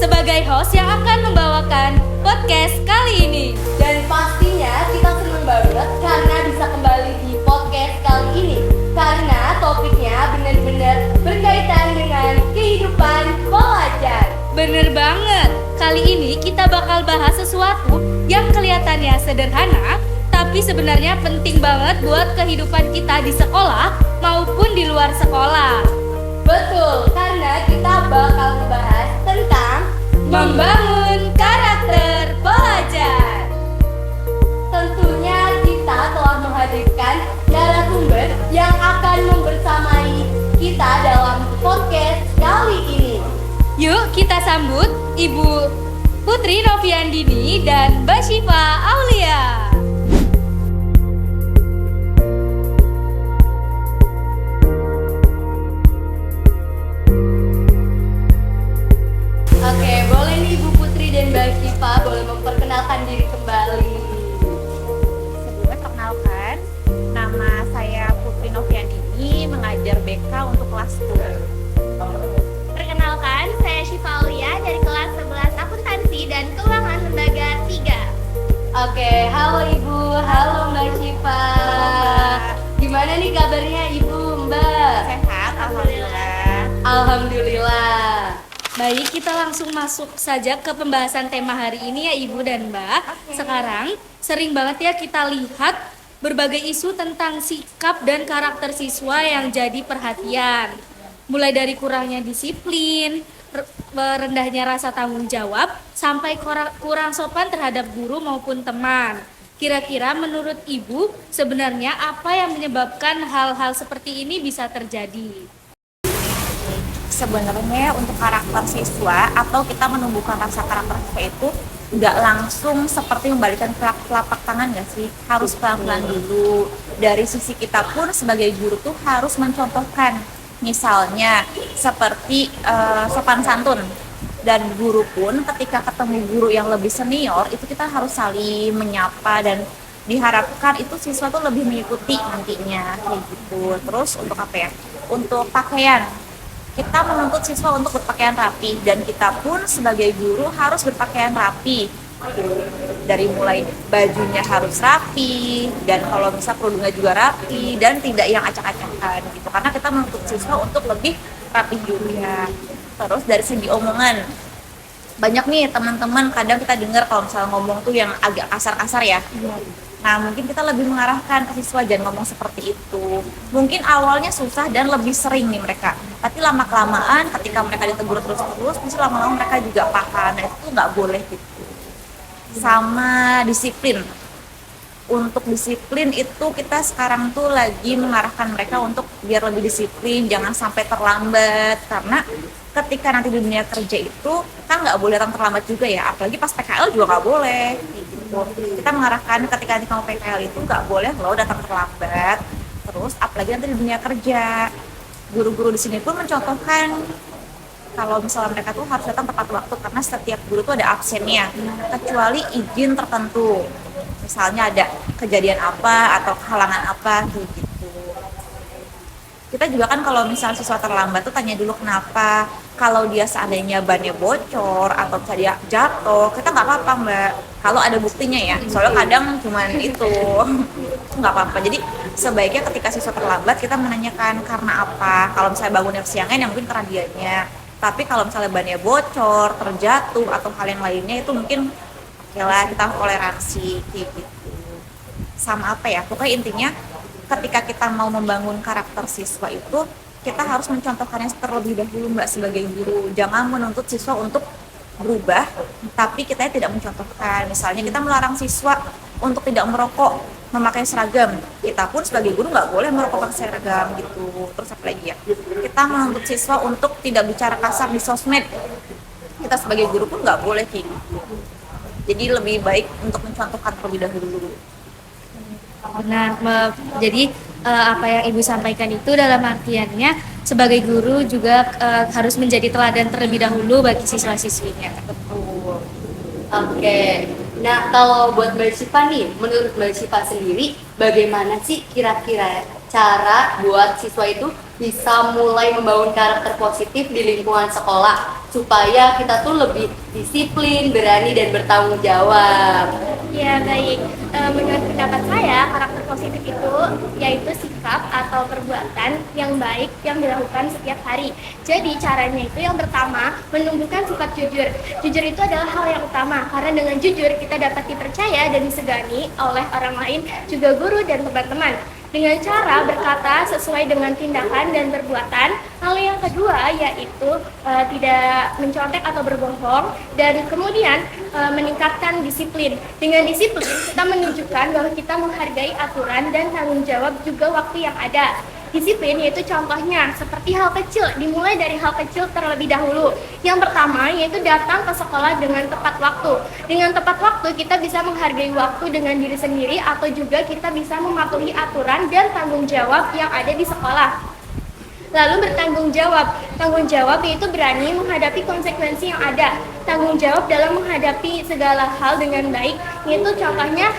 sebagai host yang akan membawakan podcast kali ini. Dan pastinya kita senang banget karena bisa kembali di podcast kali ini. Karena topiknya benar-benar berkaitan dengan kehidupan pelajar. Bener banget, kali ini kita bakal bahas sesuatu yang kelihatannya sederhana, tapi sebenarnya penting banget buat kehidupan kita di sekolah maupun di luar sekolah. Betul, karena kita bakal membahas tentang Membangun karakter pelajar. Tentunya kita telah menghadirkan narasumber yang akan membersamai kita dalam podcast kali ini. Yuk kita sambut Ibu Putri Noviandini dan Mbak Syifa Aulia. Oke, boleh nih Ibu Putri dan Mbak Syifa boleh memperkenalkan diri kembali. Sebelumnya perkenalkan, nama saya Putri Noviandini, mengajar BK untuk kelas 10. Perkenalkan, saya Syifa Aulia dari kelas 11 Akuntansi dan Keuangan Lembaga 3. Oke, halo Ibu, halo Mbak Syifa. Gimana nih kabarnya Ibu, Mbak? Sehat, alhamdulillah. Alhamdulillah. Baik, kita langsung masuk saja ke pembahasan tema hari ini ya Ibu dan Mbak. Sekarang sering banget ya kita lihat berbagai isu tentang sikap dan karakter siswa yang jadi perhatian. Mulai dari kurangnya disiplin, rendahnya rasa tanggung jawab, sampai kurang sopan terhadap guru maupun teman. Kira-kira menurut Ibu sebenarnya apa yang menyebabkan hal-hal seperti ini bisa terjadi? Sebenarnya untuk karakter siswa atau kita menumbuhkan rasa karakter siswa itu nggak langsung seperti membalikan telapak tangan nggak sih? Harus pelan-pelan dulu. Dari sisi kita pun sebagai guru tuh harus mencontohkan. Misalnya seperti sopan santun. Dan guru pun ketika ketemu guru yang lebih senior itu kita harus saling menyapa dan diharapkan itu siswa tuh lebih mengikuti nantinya kayak gitu. Terus untuk apa ya? Untuk pakaian. Kita menuntut siswa untuk berpakaian rapi dan kita pun sebagai guru harus berpakaian rapi. Dari mulai bajunya harus rapi dan kalau bisa kerudungnya juga rapi dan tidak yang acak-acakan gitu. Karena kita menuntut siswa untuk lebih rapi juga. Terus dari segi omongan, banyak nih teman-teman kadang kita dengar kalau misalnya ngomong tuh yang agak kasar-kasar ya. Nah, mungkin kita lebih mengarahkan ke siswa jangan ngomong seperti itu. Mungkin awalnya susah dan lebih sering nih mereka. Tapi lama-kelamaan ketika mereka ditegur terus-terus, bisa lama-lama mereka juga paham. Nah, itu nggak boleh gitu. Sama disiplin. Untuk disiplin itu kita sekarang tuh lagi mengarahkan mereka untuk biar lebih disiplin, jangan sampai terlambat. Karena ketika nanti di dunia kerja itu kan nggak boleh datang terlambat juga ya. Apalagi pas PKL juga nggak boleh. Kita mengarahkan ketika nanti kamu PKL itu nggak boleh loh datang terlambat. Terus apalagi nanti di dunia kerja, guru-guru di sini pun mencontohkan kalau misalnya mereka tuh harus datang tepat waktu karena setiap guru tuh ada absennya, kecuali izin tertentu. Misalnya ada kejadian apa atau halangan apa gitu. Kita juga kan kalau misalnya siswa terlambat tuh tanya dulu kenapa. Kalau dia seandainya bannya bocor atau misalnya dia jatuh, kita nggak apa-apa Mbak. Kalau ada buktinya ya, soalnya kadang cuman itu nggak apa-apa. Jadi sebaiknya ketika siswa terlambat kita menanyakan karena apa. Kalau misalnya bangunnya kesiangan ya mungkin karena dianya. Tapi kalau misalnya bannya bocor, terjatuh atau hal yang lainnya itu mungkin lah kita toleransi gitu. Sama apa ya? Pokoknya intinya ketika kita mau membangun karakter siswa itu kita harus mencontohkannya terlebih dahulu Mbak sebagai guru. Jangan menuntut siswa untuk berubah tapi kita tidak mencontohkan. Misalnya kita melarang siswa untuk tidak merokok memakai seragam, kita pun sebagai guru nggak boleh merokok pakai seragam gitu. Terus apa lagi ya, kita menuntut siswa untuk tidak bicara kasar di sosmed, kita sebagai guru pun nggak boleh kayak gitu. Jadi lebih baik untuk mencontohkan terlebih dahulu. Benar, jadi apa yang Ibu sampaikan itu dalam artiannya sebagai guru juga harus menjadi teladan terlebih dahulu bagi siswa-siswinya. Betul. Oke. Nah, kalau buat Mbak Syifa nih, menurut Mbak Syifa sendiri, bagaimana sih kira-kira cara buat siswa itu bisa mulai membangun karakter positif di lingkungan sekolah supaya kita tuh lebih disiplin, berani dan bertanggung jawab. Ya baik, menurut pendapat saya karakter positif itu yaitu sikap atau perbuatan yang baik yang dilakukan setiap hari. Jadi caranya itu yang pertama menumbuhkan sifat jujur. Jujur itu adalah hal yang utama karena dengan jujur kita dapat dipercaya dan disegani oleh orang lain, juga guru dan teman-teman. Dengan cara berkata sesuai dengan tindakan dan perbuatan. Hal yang kedua yaitu tidak mencontek atau berbohong, dan kemudian meningkatkan disiplin. Dengan disiplin kita menunjukkan bahwa kita menghargai aturan dan tanggung jawab juga waktu yang ada. Disiplin yaitu contohnya seperti hal kecil, dimulai dari hal kecil terlebih dahulu. Yang pertama yaitu datang ke sekolah dengan tepat waktu. Dengan tepat waktu kita bisa menghargai waktu dengan diri sendiri atau juga kita bisa mematuhi aturan dan tanggung jawab yang ada di sekolah. Lalu bertanggung jawab. Tanggung jawab yaitu berani menghadapi konsekuensi yang ada. Tanggung jawab dalam menghadapi segala hal dengan baik, yaitu contohnya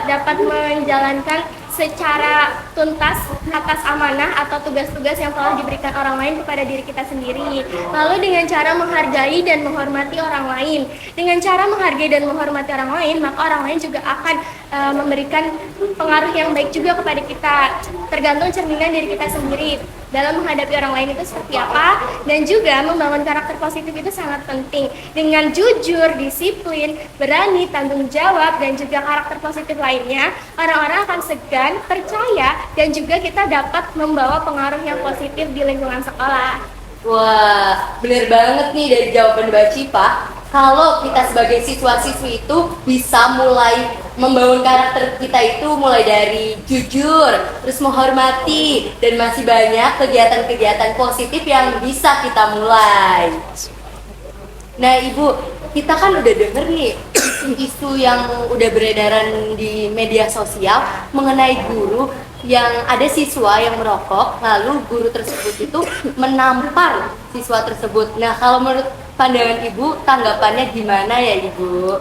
dapat menjalankan secara tuntas atas amanah atau tugas-tugas yang telah diberikan orang lain kepada diri kita sendiri. Lalu dengan cara menghargai dan menghormati orang lain. Dengan cara menghargai dan menghormati orang lain, maka orang lain juga akan memberikan pengaruh yang baik juga kepada kita. Tergantung cerminan diri kita sendiri dalam menghadapi orang lain itu seperti apa, dan juga membangun karakter positif itu sangat penting. Dengan jujur, disiplin, berani, tanggung jawab, dan juga karakter positif lainnya, orang-orang akan segan, percaya, dan juga kita dapat membawa pengaruh yang positif di lingkungan sekolah. Wah, bener banget nih dari jawaban Mbak Cipa. Kalau kita sebagai siswa-siswi itu bisa mulai membangun karakter kita itu mulai dari jujur, terus menghormati, dan masih banyak kegiatan-kegiatan positif yang bisa kita mulai. Nah Ibu, kita kan udah denger nih isu yang udah beredaran di media sosial mengenai guru yang ada siswa yang merokok, lalu guru tersebut itu menampar siswa tersebut. Nah kalau menurut pandangan Ibu, tanggapannya gimana ya Ibu?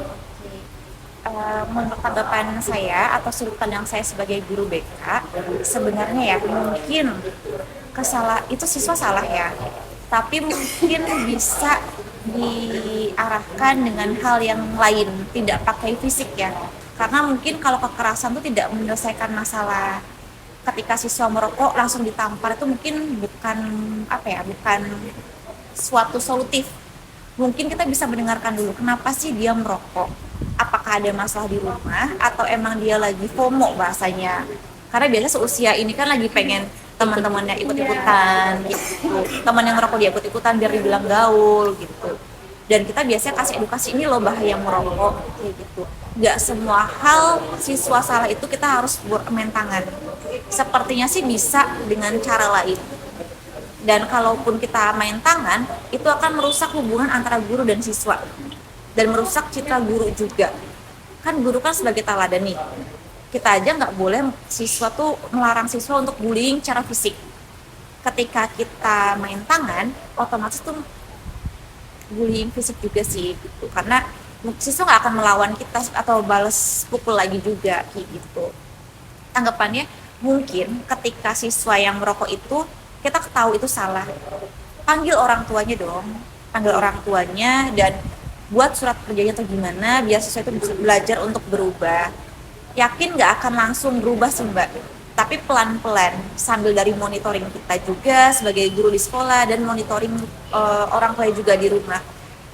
Menurut tanggapan saya atau sudut pandang saya sebagai guru BK, sebenarnya ya mungkin itu siswa salah ya, tapi mungkin bisa diarahkan dengan hal yang lain, tidak pakai fisik ya, karena mungkin kalau kekerasan itu tidak menyelesaikan masalah. Ketika siswa merokok langsung ditampar itu mungkin bukan suatu solutif. Mungkin kita bisa mendengarkan dulu kenapa sih dia merokok, apakah ada masalah di rumah atau emang dia lagi FOMO bahasanya, karena biasa seusia ini kan lagi pengen teman-temannya ikut-ikutan gitu, teman yang merokok dia ikut-ikutan biar dibilang gaul gitu. Dan kita biasanya kasih edukasi, ini loh bahaya merokok kayak gitu. Nggak semua hal siswa salah itu kita harus bermain tangan, sepertinya sih bisa dengan cara lain. Dan kalaupun kita main tangan, itu akan merusak hubungan antara guru dan siswa, dan merusak citra guru juga. Kan guru kan sebagai teladan nih, kita aja nggak boleh siswa tuh melarang siswa untuk bullying secara fisik. Ketika kita main tangan, otomatis tuh bullying fisik juga sih gitu. Karena siswa nggak akan melawan kita atau balas pukul lagi juga kayak gitu. Tanggapannya mungkin ketika siswa yang merokok itu kita tahu itu salah, panggil orang tuanya dong, panggil orang tuanya dan buat surat kerjanya atau gimana biar siswa itu bisa belajar untuk berubah. Yakin nggak akan langsung berubah sih Mbak, tapi pelan-pelan sambil dari monitoring kita juga sebagai guru di sekolah dan monitoring orang tua juga di rumah,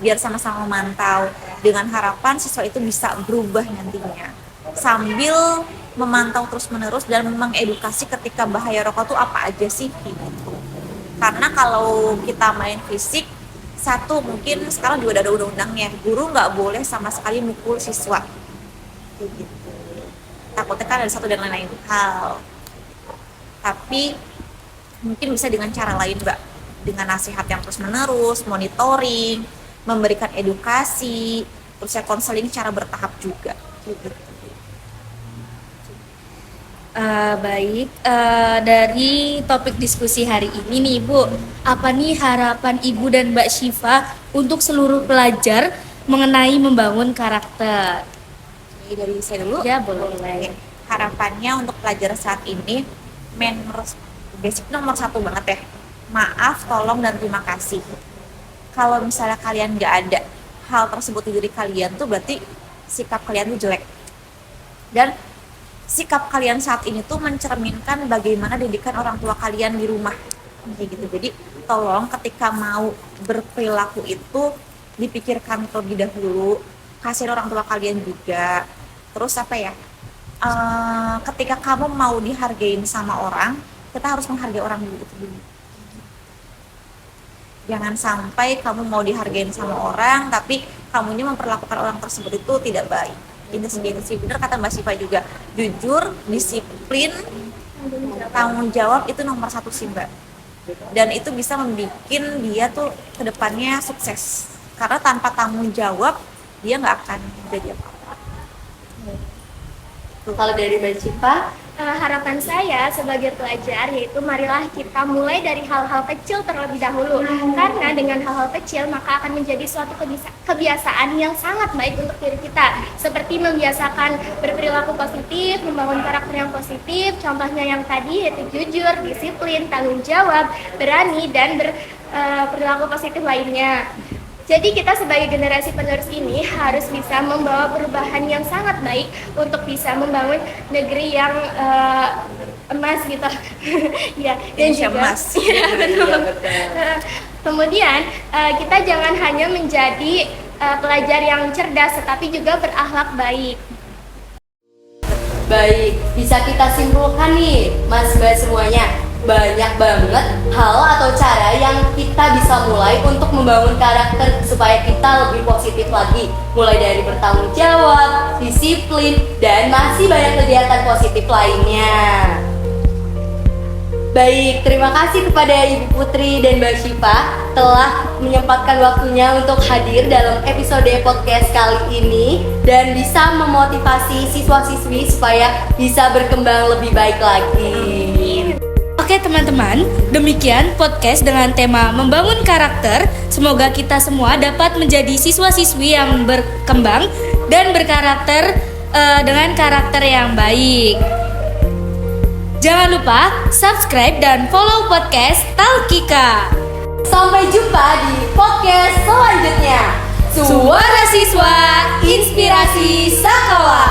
biar sama-sama memantau dengan harapan siswa itu bisa berubah nantinya, sambil memantau terus-menerus dan mengedukasi ketika bahaya rokok itu apa aja sih gitu. Karena kalau kita main fisik, satu mungkin sekarang juga ada undang-undangnya, guru nggak boleh sama sekali mukul siswa gitu. Takutnya kan ada satu dan lain-lain hal. Tapi mungkin bisa dengan cara lain Mbak, dengan nasihat yang terus-menerus, monitoring, memberikan edukasi, terus ya konseling secara bertahap juga gitu. Baik, dari topik diskusi hari ini nih Ibu, apa nih harapan Ibu dan Mbak Syifa untuk seluruh pelajar mengenai membangun karakter? Jadi dari saya dulu. Ya boleh. Harapannya untuk pelajar saat ini, basic nomor satu banget ya, maaf, tolong, dan terima kasih. Kalau misalnya kalian nggak ada hal tersebut di diri kalian tuh berarti sikap kalian tuh jelek. Dan sikap kalian saat ini tuh mencerminkan bagaimana didikan orang tua kalian di rumah kayak gitu. Jadi tolong ketika mau berperilaku itu dipikirkan terlebih dahulu, kasihin orang tua kalian juga. Terus apa ya, ketika kamu mau dihargain sama orang, kita harus menghargai orang dulu. Jangan sampai kamu mau dihargain sama orang tapi kamunya memperlakukan orang tersebut itu tidak baik. Ini sih benar kata Mbak Syifa juga, jujur, disiplin, tanggung jawab itu nomor satu sih Mbak. Dan itu bisa membuat dia tuh kedepannya sukses, karena tanpa tanggung jawab dia nggak akan jadi apa-apa. Kalau dari Mbak Syifa, Harapan saya sebagai pelajar yaitu marilah kita mulai dari hal-hal kecil terlebih dahulu, karena dengan hal-hal kecil maka akan menjadi suatu kebiasaan yang sangat baik untuk diri kita, seperti membiasakan berperilaku positif, membangun karakter yang positif, contohnya yang tadi yaitu jujur, disiplin, tanggung jawab, berani, dan berperilaku positif lainnya. Jadi kita sebagai generasi penerus ini harus bisa membawa perubahan yang sangat baik untuk bisa membangun negeri yang emas gitu. Ya, dan Indonesia juga emas. ya, betul. Kemudian kita jangan hanya menjadi pelajar yang cerdas tetapi juga berakhlak baik. baik, bisa kita simpulkan nih Mas Mbak semuanya, banyak banget hal atau cara yang kita bisa mulai untuk membangun karakter supaya kita lebih positif lagi. Mulai dari bertanggung jawab, disiplin, dan masih banyak kegiatan positif lainnya. Baik, terima kasih kepada Ibu Putri dan Mbak Syifa telah menyempatkan waktunya untuk hadir dalam episode podcast kali ini dan bisa memotivasi siswa-siswi supaya bisa berkembang lebih baik lagi. Oke teman-teman, demikian podcast dengan tema membangun karakter. Semoga kita semua dapat menjadi siswa-siswi yang berkembang dan berkarakter dengan karakter yang baik. Jangan lupa subscribe dan follow podcast Talkika. Sampai jumpa di podcast selanjutnya. Suara Siswa Inspirasi Sekolah.